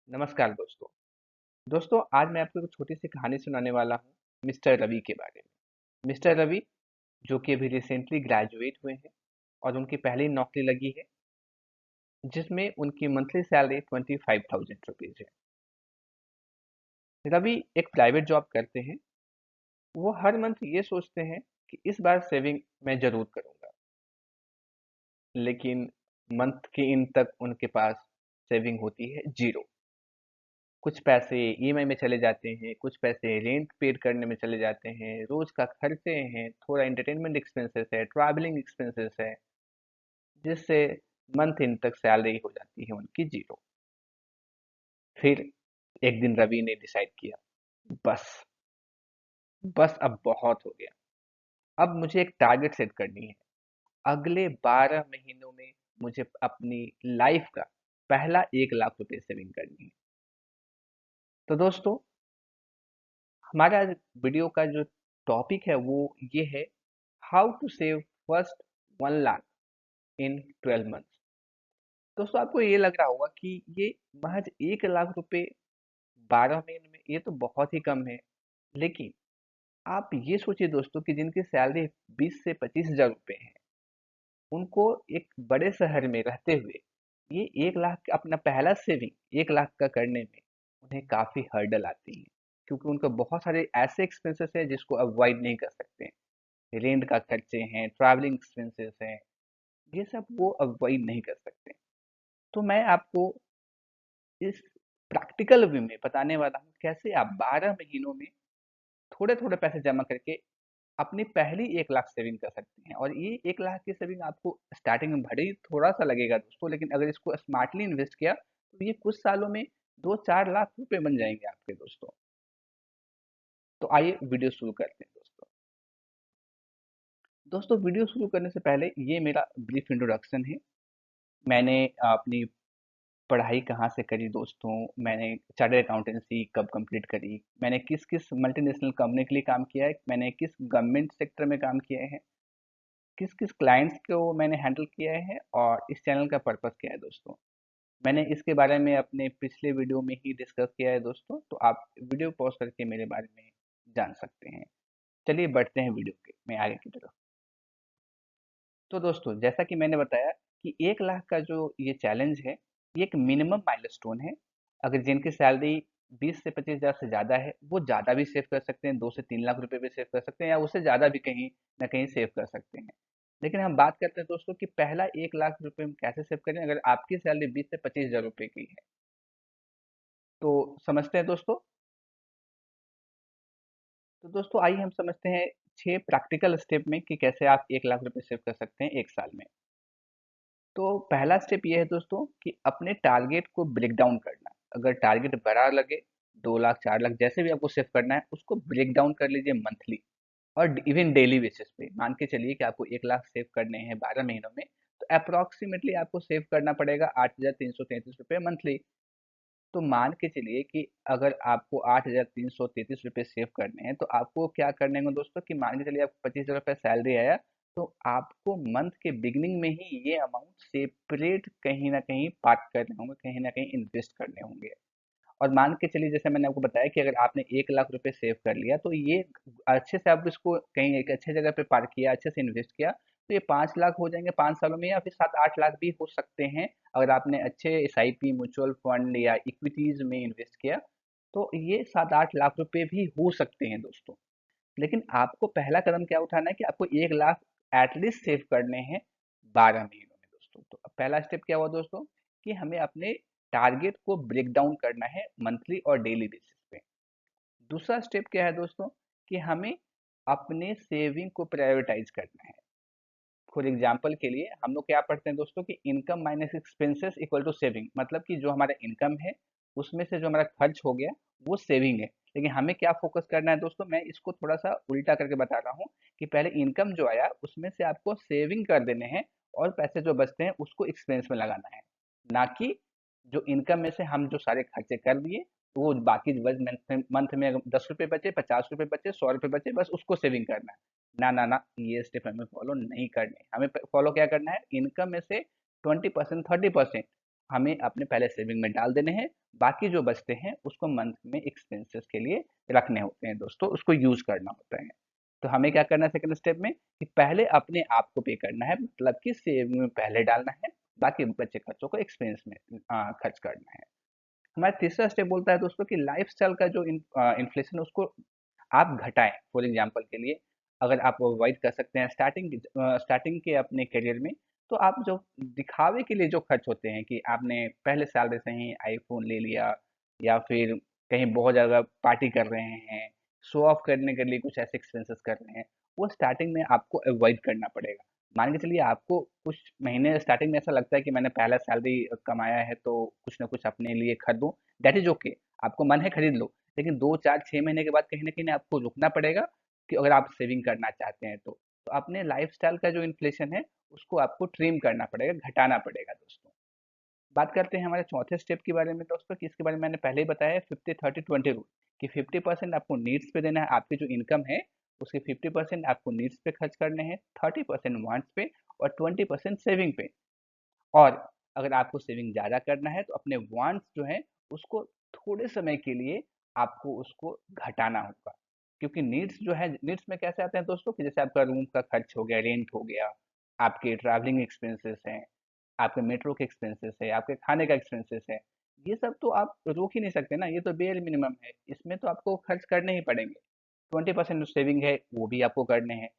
नमस्कार दोस्तों। आज मैं आपको एक छोटी सी कहानी सुनाने वाला हूँ मिस्टर रवि के बारे में। मिस्टर रवि जो कि अभी रिसेंटली ग्रेजुएट हुए हैं और उनकी पहली नौकरी लगी है जिसमें उनकी मंथली सैलरी 25,000 रुपीज है। रवि एक प्राइवेट जॉब करते हैं। वो हर मंथ ये सोचते हैं कि इस बार सेविंग मैं जरूर करूंगा, लेकिन मंथ के इन तक उनके पास सेविंग होती है जीरो। कुछ पैसे ईएमआई में चले जाते हैं, कुछ पैसे रेंट पेड करने में चले जाते हैं, रोज का खर्चे हैं, थोड़ा एंटरटेनमेंट एक्सपेंसेस है, ट्रैवलिंग एक्सपेंसेस है, जिससे मंथ एंड तक सैलरी हो जाती है उनकी जीरो। फिर एक दिन रवि ने डिसाइड किया, बस बस अब बहुत हो गया। अब मुझे एक टारगेट सेट करनी है। अगले 12 महीनों में मुझे अपनी लाइफ का पहला 1 लाख रुपए सेविंग करनी है। तो दोस्तों, हमारा वीडियो का जो टॉपिक है वो ये है, how to save first 1 lakh in 12 months. दोस्तों, आपको ये लग रहा होगा कि ये महज 1 लाख रुपए 12 महीने में, ये तो बहुत ही कम है। लेकिन आप ये सोचिए दोस्तों कि जिनकी सैलरी 20 से 25 हजार रुपए है, उनको एक बड़े शहर में रहते हुए ये 1 लाख का अपना पहला सेविंग 1 लाख का करने में उन्हें काफी हर्डल आती है, क्योंकि उनका बहुत सारे ऐसे एक्सपेंसेस हैं जिसको अवॉइड नहीं कर सकते। रेंट का खर्चे हैं, ट्रैवलिंग एक्सपेंसेस हैं, ये सब वो अवॉइड नहीं कर सकते। तो मैं आपको इस प्रैक्टिकल वे में बताने वाला हूँ कैसे आप 12 महीनों में थोड़े थोड़े पैसे जमा करके अपनी पहली 1 लाख सेविंग कर सकते हैं। और ये 1 लाख की सेविंग आपको स्टार्टिंग में भले ही थोड़ा सा लगेगा दोस्तों, लेकिन अगर इसको स्मार्टली इन्वेस्ट किया तो ये कुछ सालों में 2-4 लाख रुपए बन जाएंगे आपके दोस्तों। तो आइए वीडियो शुरू करते हैं दोस्तों। वीडियो शुरू करने से पहले ये मेरा ब्रीफ इंट्रोडक्शन है। मैंने अपनी पढ़ाई कहाँ से करी दोस्तों, मैंने चार्टर्ड अकाउंटेंसी कब कंप्लीट करी, मैंने किस किस मल्टीनेशनल कंपनी के लिए काम किया है, मैंने किस गवर्नमेंट सेक्टर में काम किया है, किस किस क्लाइंट्स को मैंने हैंडल किया है, और इस चैनल का पर्पस क्या है दोस्तों, मैंने इसके बारे में अपने पिछले वीडियो में ही डिस्कस किया है दोस्तों। तो आप वीडियो पॉज करके मेरे बारे में जान सकते हैं। चलिए बढ़ते हैं वीडियो के में आगे की तरफ। तो दोस्तों, जैसा कि मैंने बताया कि 1 लाख का जो ये चैलेंज है, ये एक मिनिमम माइलस्टोन है। अगर जिनकी सैलरी 20 से 25 हजार से ज़्यादा है, वो ज़्यादा भी सेव कर सकते हैं, 2 से 3 लाख रुपए भी सेव कर सकते हैं, या उससे ज़्यादा भी कहीं ना कहीं सेव कर सकते हैं। लेकिन हम बात करते हैं दोस्तों कि पहला 1 लाख रुपए हम कैसे सेव करें अगर आपकी सैलरी 20 से 25 हजार रुपए की है। तो समझते हैं दोस्तों। तो दोस्तों, आइए हम समझते हैं 6 प्रैक्टिकल स्टेप में कि कैसे आप 1 लाख रुपए सेव कर सकते हैं 1 साल में। तो पहला स्टेप ये है दोस्तों कि अपने टारगेट को ब्रेक डाउन करना। अगर टारगेट बड़ा लगे, 2 लाख 4 लाख जैसे भी आपको सेव करना है, उसको ब्रेक डाउन कर लीजिए मंथली और इवन डेली बेसिस पे। मान के चलिए कि आपको 1 लाख सेव करने हैं 12 महीनों में, तो अप्रोक्सीमेटली आपको सेव करना पड़ेगा 8,333 रुपये मंथली। तो मान के चलिए कि अगर आपको 8,333 रुपये सेव करने हैं, तो आपको क्या करने होंगे दोस्तों कि मान के चलिए आपको 25 हजार रुपये सैलरी आया, तो आपको मंथ के बिगिनिंग में ही ये अमाउंट सेपरेट कहीं ना कहीं पार्क करने होंगे, कहीं ना कहीं इन्वेस्ट करने होंगे। और मान के चलिए, जैसे मैंने आपको बताया कि अगर आपने 1 लाख रुपए सेव कर लिया, तो ये अच्छे से आप इसको कहीं एक अच्छे जगह पे पार्क किया, अच्छे से इन्वेस्ट किया, तो ये 5 लाख हो जाएंगे 5 सालों में, या फिर 7-8 लाख भी हो सकते हैं अगर आपने अच्छे एसआईपी म्यूचुअल फंड या इक्विटीज में इन्वेस्ट किया। तो ये 7-8 लाख रुपए भी हो सकते हैं दोस्तों। लेकिन आपको पहला कदम क्या उठाना है कि आपको 1 लाख एटलीस्ट सेव करने हैं 12 महीनों में दोस्तों। तो अब पहला स्टेप क्या हुआ दोस्तों कि हमें अपने टारगेट को ब्रेक डाउन करना है मंथली और डेली बेसिस पे। दूसरा स्टेप क्या है दोस्तों कि हमें अपने सेविंग को प्रायोरिटाइज करना है। फॉर एग्जाम्पल के लिए हम लोग क्या पढ़ते हैं दोस्तों कि income minus expenses equal to saving, मतलब कि जो हमारा इनकम है उसमें से जो हमारा खर्च हो गया वो सेविंग है। लेकिन हमें क्या फोकस करना है दोस्तों, मैं इसको थोड़ा सा उल्टा करके बता रहा हूँ कि पहले इनकम जो आया उसमें से आपको सेविंग कर देने हैं, और पैसे जो बचते हैं उसको एक्सपेंस में लगाना है। ना कि जो इनकम में से हम जो सारे खर्चे कर दिए, तो वो बाकी बस मंथ में अगर 10 रुपए बचे, 50 रुपए बचे, 100 रुपए बचे, बस उसको सेविंग करना है। ना ना ना, ये स्टेप हमें फॉलो नहीं करने। हमें फॉलो क्या करना है, इनकम में से 20% 30% हमें अपने पहले सेविंग में डाल देने हैं, बाकी जो बचते हैं उसको मंथ में एक्सपेंसेस के लिए रखने होते हैं दोस्तों, उसको यूज़ करना होता है। तो हमें क्या करना है सेकंड स्टेप में कि पहले अपने आप को पे करना है, मतलब कि सेविंग में पहले डालना है, बाकी बचे खर्चों को एक्सपेंस में खर्च करना है। हमारा तीसरा स्टेप बोलता है दोस्तों कि लाइफ़स्टाइल का जो इन्फ्लेशन है उसको आप घटाएँ। फॉर एग्ज़ाम्पल के लिए अगर आप अवॉइड कर सकते हैं स्टार्टिंग के अपने करियर में, तो आप जो दिखावे के लिए जो खर्च होते हैं कि आपने पहले सैलरी से ही आईफ़ोन ले लिया या फिर कहीं बहुत ज़्यादा पार्टी कर रहे हैं, शो ऑफ करने के लिए कुछ ऐसे एक्सपेंसेस कर रहे हैं, वो स्टार्टिंग में आपको अवॉइड करना पड़ेगा। मान के चलिए आपको कुछ महीने स्टार्टिंग में ऐसा लगता है कि मैंने पहला सैलरी कमाया है तो कुछ ना कुछ अपने लिए खरीदूँ, दैट इज़ ओके, आपको मन है खरीद लो। लेकिन 2, 4, 6 महीने के बाद कहीं न कहीं आपको रुकना पड़ेगा कि अगर आप सेविंग करना चाहते हैं तो। तो अपने लाइफ़स्टाइल का जो इन्फ्लेशन है, उसको आपको ट्रिम करना पड़ेगा, घटाना पड़ेगा दोस्तों। बात करते हैं हमारे चौथे स्टेप के बारे में दोस्तों कि इसके बारे में मैंने पहले ही बताया है 50-30-20 रूल कि 50% आपको नीड्स पे देना है, आपकी जो इनकम है, उसके 50% आपको नीड्स पे खर्च करने हैं, 30% वांट्स पे और 20% सेविंग पे। और अगर आपको सेविंग ज़्यादा करना है तो अपने वांट्स जो हैं उसको थोड़े समय के लिए आपको उसको घटाना होगा, क्योंकि नीड्स जो है नीड्स में कैसे आते हैं दोस्तों कि जैसे आपका रूम का खर्च हो गया, रेंट हो गया, आपके ट्रैवलिंग एक्सपेंसेस हैं, आपके मेट्रो के एक्सपेंसेस है, आपके खाने का एक्सपेंसेस है, ये सब तो आप रोक ही नहीं सकते ना, ये तो बेयर मिनिमम है, इसमें तो आपको खर्च करने ही पड़ेंगे। 20% जो सेविंग है वो भी आपको करने हैं।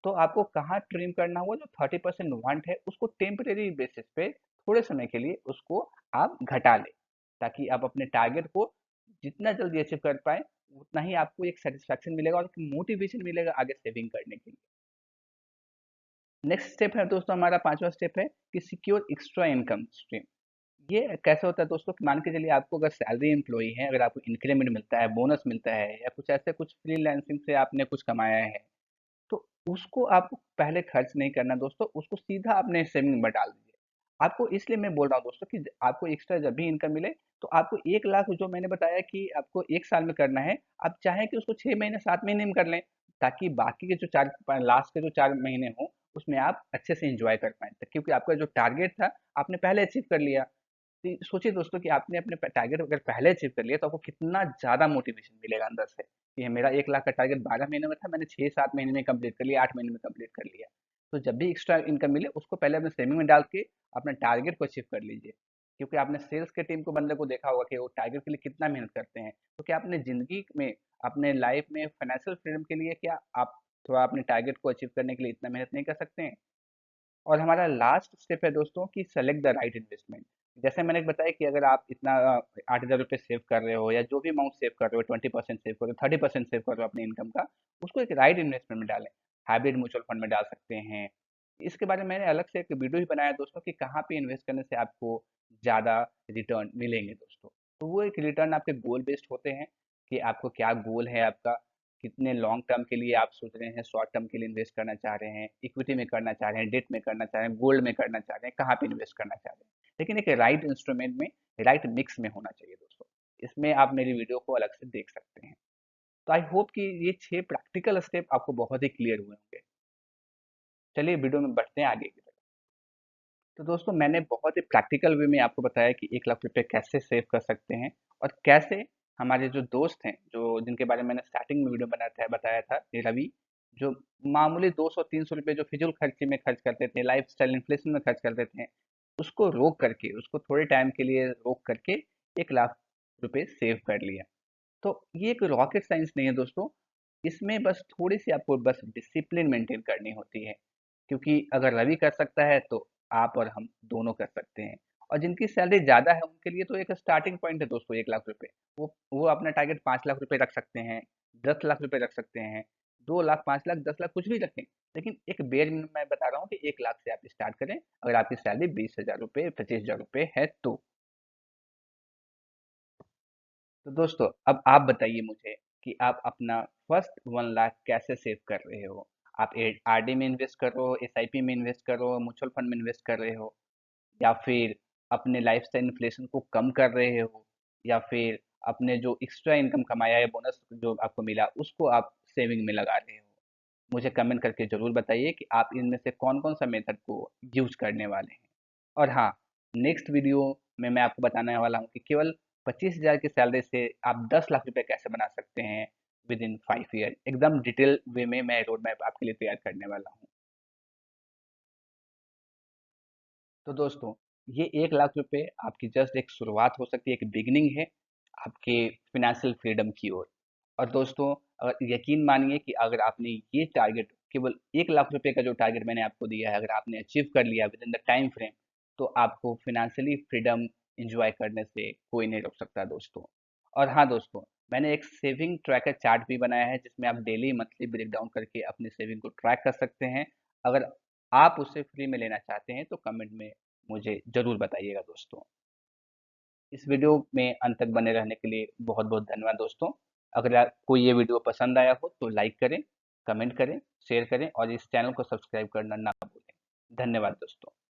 तो आपको कहाँ ट्रिम करना होगा, जो 30% वांट है उसको टेम्परेरी बेसिस पे थोड़े समय के लिए उसको आप घटा लें, ताकि आप अपने टारगेट को जितना जल्दी अचीव कर पाए, उतना ही आपको एक सेटिस्फैक्शन मिलेगा और मोटिवेशन मिलेगा आगे सेविंग करने के लिए। नेक्स्ट स्टेप है दोस्तों, हमारा पांचवा स्टेप है कि सिक्योर एक्स्ट्रा इनकम स्ट्रीम। ये कैसे होता है दोस्तों कि मान के चलिए आपको अगर सैलरी एम्प्लॉई है, अगर आपको इंक्रीमेंट मिलता है, बोनस मिलता है या कुछ ऐसे कुछ फ्रीलांसिंग से आपने कुछ कमाया है, तो उसको आपको पहले खर्च नहीं करना दोस्तों, उसको सीधा अपने सेविंग में डाल दीजिए। आपको इसलिए मैं बोल रहा हूँ दोस्तों कि आपको एक्स्ट्रा जब भी इनकम मिले, तो आपको 1 लाख जो मैंने बताया कि आपको 1 साल में करना है, आप चाहें कि उसको 6 महीने 7 महीने में कर लें, ताकि बाकी के जो लास्ट के जो 4 महीने हों उसमें आप अच्छे से इंजॉय कर पाएँ, क्योंकि आपका जो टारगेट था आपने पहले अचीव कर लिया। तो सोचिए दोस्तों कि आपने अपने टारगेट अगर पहले अचीव कर लिया तो आपको कितना ज़्यादा मोटिवेशन मिलेगा अंदर से कि ये मेरा 1 लाख का टारगेट 12 महीने में था, मैंने 6-7 महीने में कंप्लीट कर लिया, 8 महीने में कंप्लीट कर लिया। तो जब भी एक्स्ट्रा इनकम मिले उसको पहले अपने सेविंग में डाल के अपने टारगेट को अचीव कर लीजिए, क्योंकि आपने सेल्स के टीम को बंदे को देखा होगा कि वो टारगेट के लिए कितना मेहनत करते हैं। तो क्या अपने ज़िंदगी में, अपने लाइफ में फाइनेंशियल फ्रीडम के लिए क्या आप थोड़ा अपने टारगेट को अचीव करने के लिए इतना मेहनत नहीं कर सकते हैं? और हमारा लास्ट स्टेप है दोस्तों कि सेलेक्ट द राइट इन्वेस्टमेंट। जैसे मैंने बताया कि अगर आप इतना 8,000 रुपये सेव कर रहे हो या जो भी अमाउंट सेव कर रहे हो, 20% सेव कर रहे हो, 30% सेव कर रहे हो अपनी इनकम का, उसको एक राइट इन्वेस्टमेंट में डालें। हाइब्रिड म्यूचुअल फंड में डाल सकते हैं। इसके बारे में मैंने अलग से एक वीडियो ही बनाया है दोस्तों कि कहाँ पे इन्वेस्ट करने से आपको ज़्यादा रिटर्न मिलेंगे दोस्तों। तो वो एक रिटर्न आपके गोल बेस्ड होते हैं कि आपको क्या गोल है आपका, कितने लॉन्ग टर्म के लिए आप सोच रहे हैं, शॉर्ट टर्म के लिए इन्वेस्ट करना चाह रहे हैं, इक्विटी में करना चाह रहे हैं, डेट में करना चाह रहे हैं, गोल्ड में करना चाह रहे हैं, कहाँ पे इन्वेस्ट करना चाह रहे हैं। लेकिन एक राइट इंस्ट्रूमेंट में, राइट मिक्स में होना चाहिए दोस्तों। इसमें आप मेरी वीडियो को अलग से देख सकते हैं। तो आई होप कि ये 6 प्रैक्टिकल स्टेप आपको बहुत ही क्लियर हुए होंगे। चलिए वीडियो में बढ़ते हैं आगे की तरफ। तो दोस्तों मैंने बहुत ही प्रैक्टिकल वे में आपको बताया कि 1 लाख रुपए कैसे सेव कर सकते हैं और कैसे हमारे जो दोस्त हैं, जो जिनके बारे में मैंने स्टार्टिंग में वीडियो बताया था, ये रवि, जो मामूली 200-300 रुपये जो फिजूल खर्ची में खर्च करते थे, लाइफ स्टाइल इन्फ्लेशन में खर्च करते थे, उसको रोक करके, उसको थोड़े टाइम के लिए रोक करके 1 लाख रुपए सेव कर लिया। तो ये एक रॉकेट साइंस नहीं है दोस्तों, इसमें बस थोड़ी सी आपको बस डिसिप्लिन मेंटेन करनी होती है, क्योंकि अगर रवि कर सकता है तो आप और हम दोनों कर सकते हैं। और जिनकी सैलरी ज़्यादा है उनके लिए तो एक स्टार्टिंग पॉइंट है दोस्तों 1 लाख रुपए, वो अपना टारगेट 5 लाख रुपए रख सकते हैं, 10 लाख रुपए रख सकते हैं, 2 लाख, 5 लाख, 10 लाख कुछ भी रखें। लेकिन एक बेर मिनिमम मैं बता रहा हूँ कि 1 लाख से आप स्टार्ट करें, अगर आपकी सैलरी 20,000 रुपये 25,000 रुपये है तो। तो दोस्तों अब आप बताइए मुझे कि आप अपना फर्स्ट 1 लाख कैसे सेव कर रहे हो। आप आरडी में इन्वेस्ट कर रहे हो, एसआईपी में इन्वेस्ट कर रहे हो, म्यूचुअल फंड में इन्वेस्ट कर रहे हो, या फिर अपने लाइफस्टाइल इन्फ्लेशन को कम कर रहे हो, या फिर अपने जो एक्स्ट्रा इनकम कमाया है, बोनस जो आपको मिला उसको आप सेविंग में लगा रहे हो। मुझे कमेंट करके ज़रूर बताइए कि आप इनमें से कौन कौन सा मेथड को यूज करने वाले हैं। और हाँ, नेक्स्ट वीडियो में मैं आपको बताने वाला हूँ कि केवल 25,000 की सैलरी से आप 10 लाख रुपए कैसे बना सकते हैं विद इन 5 ईयर। एकदम डिटेल वे में मैं रोड मैप आपके लिए तैयार करने वाला हूँ। तो दोस्तों, ये 1 लाख रुपए आपकी जस्ट एक शुरुआत हो सकती है, एक बिगिनिंग है आपके फिनेंशियल फ्रीडम की ओर। और दोस्तों, अगर यकीन मानिए कि अगर आपने ये टारगेट, केवल 1 लाख रुपए का जो टारगेट मैंने आपको दिया है, अगर आपने अचीव कर लिया with in the time frame, तो आपको फिनेंशियली फ्रीडम इंजॉय करने से कोई नहीं रोक सकता दोस्तों। और हाँ दोस्तों, मैंने एक सेविंग ट्रैकर चार्ट भी बनाया है जिसमें आप डेली मंथली ब्रेक डाउन करके अपनी सेविंग को ट्रैक कर सकते हैं। अगर आप उसे फ्री में लेना चाहते हैं तो कमेंट में मुझे ज़रूर बताइएगा दोस्तों। इस वीडियो में अंत तक बने रहने के लिए बहुत-बहुत धन्यवाद दोस्तों। अगर आपको ये वीडियो पसंद आया हो तो लाइक करें, कमेंट करें, शेयर करें और इस चैनल को सब्सक्राइब करना ना भूलें। धन्यवाद दोस्तों।